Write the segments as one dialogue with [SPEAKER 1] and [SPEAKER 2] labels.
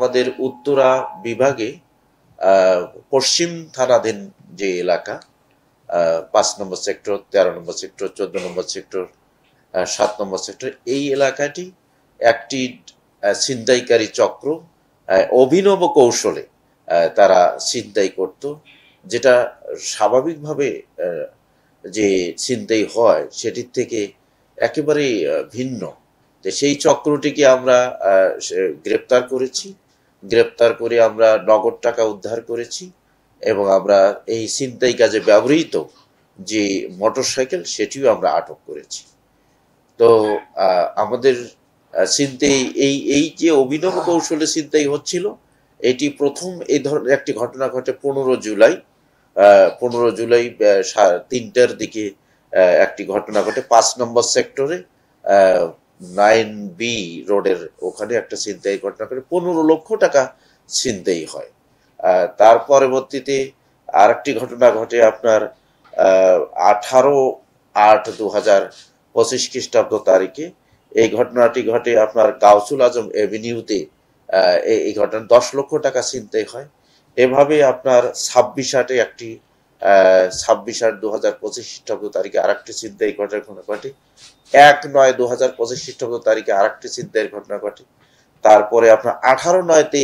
[SPEAKER 1] আমাদের উত্তরা বিভাগে পশ্চিম থানাধীন যে এলাকা ৫ নম্বর সেক্টর, ১৩ নম্বর সেক্টর, ১৪ নম্বর সেক্টর, ৭ নম্বর সেক্টর, এই এলাকাটি একটি ছিনতাইকারী চক্র অভিনব কৌশলে তারা ছিনতাই করত, যেটা স্বাভাবিকভাবে যে ছিনতাই হয় সেটির থেকে একেবারেই ভিন্ন। তো সেই চক্রটিকে আমরা গ্রেপ্তার করেছি। গ্রেপ্তার করে আমরা নগদ টাকা উদ্ধার করেছি এবং আমরা এই ছিনতাই কাজে ব্যবহৃত যে মোটরসাইকেল সেটিও আমরা আটক করেছি। তো আমাদের ছিনতাই এই এই যে অভিনব কৌশলে ছিনতাই হচ্ছিল, এটি প্রথম এই ধরনের একটি ঘটনা ঘটে ১৫ জুলাই। ১৫ জুলাই ৩টার দিকে একটি ঘটনা ঘটে ৫ নম্বর সেক্টরে 9B রোডের ওখানে একটা ছিনতাই ঘটনা ঘটে, ১৫ লক্ষ টাকা ছিনতাই হয়। তার পরবর্তীতে আরেকটি ঘটনা ঘটে আপনার ১৮/৮/২০২৫ খ্রিস্টাব্দ তারিখে। এই ঘটনাটি ঘটে আপনার গাউসুল আজম এভিনিউতে। এই ঘটনা ১০ লক্ষ টাকা ছিনতাই হয়। এভাবে আপনার ২৬/৮-এ একটি ২৬/৮/২০২৫ খ্রিস্টাব্দ তারিখে আরেকটি ছিনতাই ঘটনা ঘটে। ১/৯/২০২৫ খ্রিস্টাব্দ তারিখে আরেকটি ছিনতাইয়ের ঘটনা ঘটে। তারপরে আপনার ১৮/৯-তে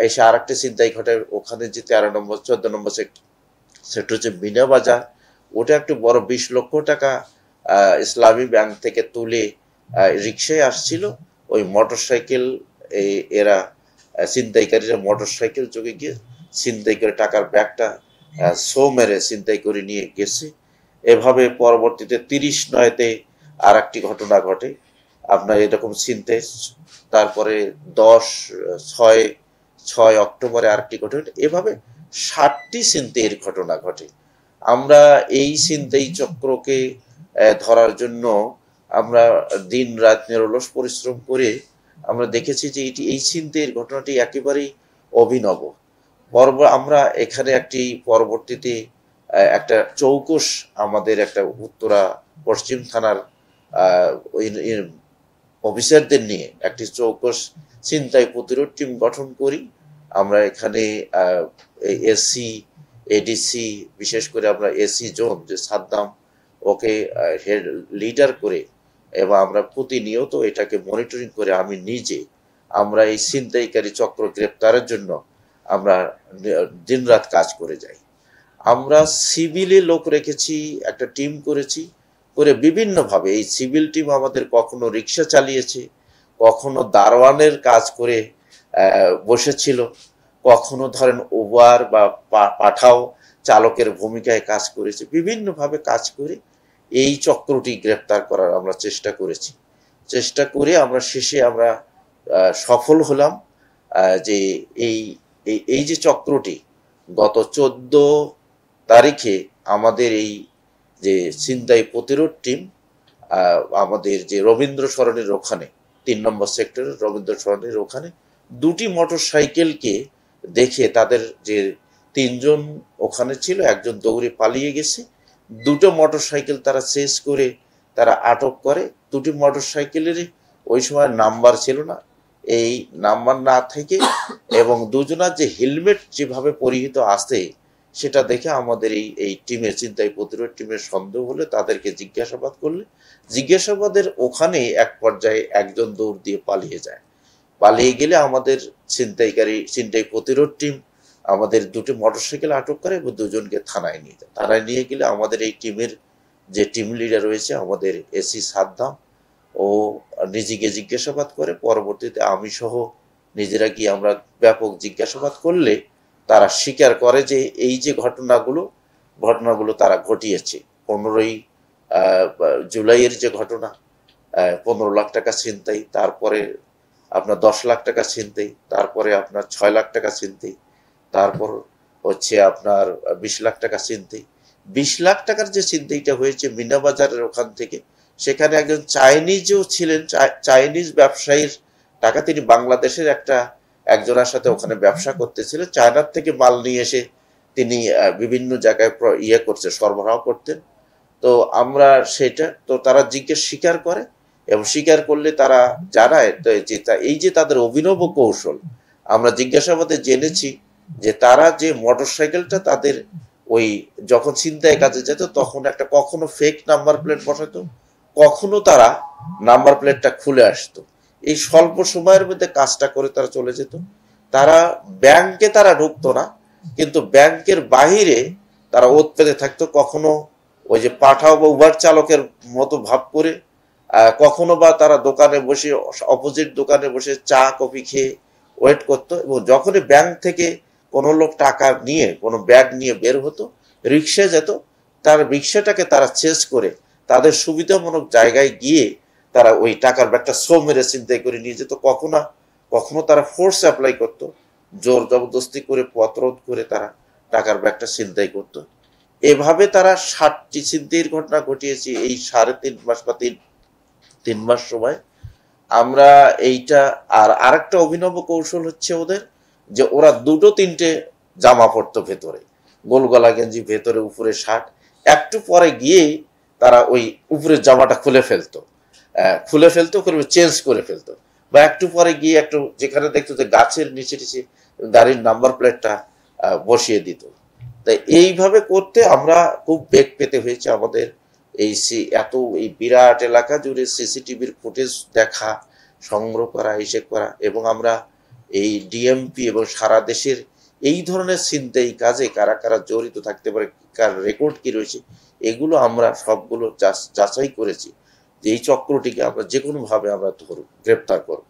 [SPEAKER 1] এসে আরেকটি ছিনতাই ঘটে, ওখানে যে ১৩ নম্বর ১৪ নম্বর সেক্টর হচ্ছে মিনা বাজার, ওটা একটু বড় ২০ লক্ষ টাকা ইসলামী ব্যাংক থেকে তুলে রিক্সায় আসছিল। ওই মোটরসাইকেল এরা ছিনতাইকারীরা মোটরসাইকেল যোগে গিয়ে ছিনতাই করে টাকার ব্যাগটা সো মেরে ছিনতাই করে নিয়ে গেছে। এভাবে পরবর্তীতে ৩০/৯-তে আর একটি ঘটনা ঘটে আপনার এরকম ছিনতাই। তারপরে ৬ অক্টোবরে আরেকটি ঘটনা। এভাবে ৬০টি ছিনতাইয়ের ঘটনা ঘটে। আমরা এই ছিনতাই চক্রকে ধরার জন্য আমরা দিন রাত নিরলস পরিশ্রম করে আমরা দেখেছি যে এই ছিনতাইয়ের ঘটনাটি একেবারেই অভিনব। আমরা এখানে একটি পরবর্তীতে একটা চৌকস আমাদের একটা উত্তরা পশ্চিম থানার অফিসারদের নিয়ে একটি চৌকস ছিনতাই প্রতিরোধ টিম গঠন করি। আমরা এখানে এসি, এডিসি, বিশেষ করে আমরা এসি জোন যে সাদ্দাম, ওকে হেড লিডার করে এবং আমরা প্রতিনিয়ত এটাকে মনিটরিং করে আমি নিজে আমরা এই ছিনতাইকারী চক্র গ্রেপ্তারের জন্য আমরা দিনরাত কাজ করে যাই। আমরা সিভিলে লোক রেখেছি, একটা টিম করেছি, করে বিভিন্নভাবে এই সিভিল টিম আমাদের কখনো রিক্সা চালিয়েছে, কখনো দারোয়ানের কাজ করে বসেছিল, কখনো ধরেন উবার বা পাঠাও চালকের ভূমিকায় কাজ করেছে। বিভিন্নভাবে কাজ করে এই চক্রটি গ্রেপ্তার করার আমরা চেষ্টা করেছি। চেষ্টা করে আমরা শেষে আমরা সফল হলাম যে এই যে চক্রটি গত ১৪ তারিখে আমাদের এই যে ছিনতাই প্রতিরোধ টিম আমাদের যে রবীন্দ্র সরণির ওখানে ৩ নম্বর সেক্টরের রবীন্দ্র সরণির ওখানে ২টি মোটরসাইকেলকে দেখে তাদের যে ৩ জন ওখানে ছিল, একজন দৌড়ে পালিয়ে গেছে। ২টো মোটরসাইকেল তারা চেজ করে তারা আটক করে। ২টি মোটরসাইকেলেরই ওই সময় নাম্বার ছিল না। এই নাম্বার না থেকে এবং দুজনার যে হেলমেট যেভাবে পরিহিত আসে সেটা দেখে আমাদের এই টিমের ছিনতাই প্রতিরোধ টিমের সন্দেহ হলে তাদেরকে জিজ্ঞাসাবাদ করলে জিজ্ঞাসাবাদের ওখানে এক পর্যায়ে একজন দৌড় দিয়ে পালিয়ে যায়। পালিয়ে গেলে আমাদের ছিনতাই প্রতিরোধ টিম আমাদের ২টি মোটরসাইকেল আটক করে এবং ২জনকে থানায় নিয়ে যায়। থানায় নিয়ে গেলে আমাদের এই টিমের যে টিম লিডার রয়েছে আমাদের এসি সাদ্দাম, ও নিজেকে জিজ্ঞাসাবাদ করে। পরবর্তীতে আমি সহ নিজেরা গিয়ে আমরা ব্যাপক জিজ্ঞাসাবাদ করলে তারা স্বীকার করে যে এই যে ঘটনাগুলো তারা ঘটিয়েছে। ১৫ই জুলাইয়ের যে ঘটনা ১৫ লাখ টাকা ছিনতাই, তারপরে আপনার ১০ লাখ টাকা ছিনতাই, তারপরে আপনার ৬ লাখ টাকা ছিনতাই, তারপর হচ্ছে আপনার ২০ লাখ টাকা ছিনতাই। ২০ লাখ টাকার যে ছিনতাইটা হয়েছে মিনা বাজারের ওখান থেকে, সেখানে একজন চাইনিজও ছিলেন, চাইনিজ ব্যবসায়ীর টাকা, তিনি বাংলাদেশের একজনের সাথে ওখানে ব্যবসা করতেছিলেন। চায়নার থেকে মাল নিয়ে এসে তিনি বিভিন্ন জায়গায় সরবরাহ করতেন। তো আমরা সেটা তো তারা স্বীকার করে এবং স্বীকার করলে তারা জানায় যে এই যে তাদের অভিনব কৌশল, আমরা জিজ্ঞাসাবাদে জেনেছি যে তারা যে মোটরসাইকেলটা তাদের ওই যখন ছিনতাই কাজে যেত তখন একটা কখনো ফেক নাম্বার প্লেট বসাতো, কখনো তারা নাম্বার প্লেটটা খুলে আসতো। এই স্বল্প সময়ের মধ্যে কাজটা করে তারা চলে যেত। তারা ব্যাংকে তারা ঢুকতো না, কিন্তু ব্যাংকের বাহিরে তারা ওত পেতে থাকতো। কখনো ওই যে পাঠাও বা উবার চালকের মতো ভাব করে, কখনো বা তারা দোকানে বসে, অপোজিট দোকানে বসে চা কফি খেয়ে ওয়েট করতো, এবং যখনই ব্যাংক থেকে কোনো লোক টাকা নিয়ে কোনো ব্যাগ নিয়ে বের হতো, রিক্সায় যেত, তার রিক্সাটাকে তারা চেস করে তাদের সুবিধাজনক জায়গায় গিয়ে তারা ওই টাকার ব্যাগটা সো মেরে চিন্তাই করে নিয়ে যেত। কখনো কখনো তারা ফোর্স অ্যাপ্লাই করতো, জোর জবরদস্তি করে পথরোধ করে তারা টাকার ব্যাগটা ছিনতাই করতো। এভাবে তারা 60টি ছিনতাইয়ের ঘটনা ঘটিয়েছে এই 3.5 মাস বা তিন মাস সময়। আমরা এইটা আর আরেকটা অভিনব কৌশল হচ্ছে ওদের, যে ওরা দুটো তিনটে জামা পরতো ভেতরে, গোলগলা গেঞ্জি ভেতরে, উপরে শার্ট, একটু পরে গিয়ে তারা ওই উপরের জামাটা খুলে ফেলতো করে চেঞ্জ করে ফেলতো, বা একটু পরে গিয়ে একটু যেখানে দেখতো যে গাছের নিচে টিচে গাড়ির নাম্বার প্লেটটা বসিয়ে দিত। তাই এইভাবে করতে আমরা খুব বেগ পেতে হয়েছে আমাদের। এই বিরাট এলাকা জুড়ে সিসিটিভির ফুটেজ দেখা, সংগ্রহ করা, হিসেব করা, এবং আমরা এই ডিএমপি এবং সারা দেশের এই ধরনের ছিনতাই কাজে কারা কারা জড়িত থাকতে পারে, কার রেকর্ড কি রয়েছে, এগুলো আমরা সবগুলো যাচাই করেছি যে এই চক্রটিকে আমরা যে কোনো ভাবে আমরা গ্রেপ্তার করব।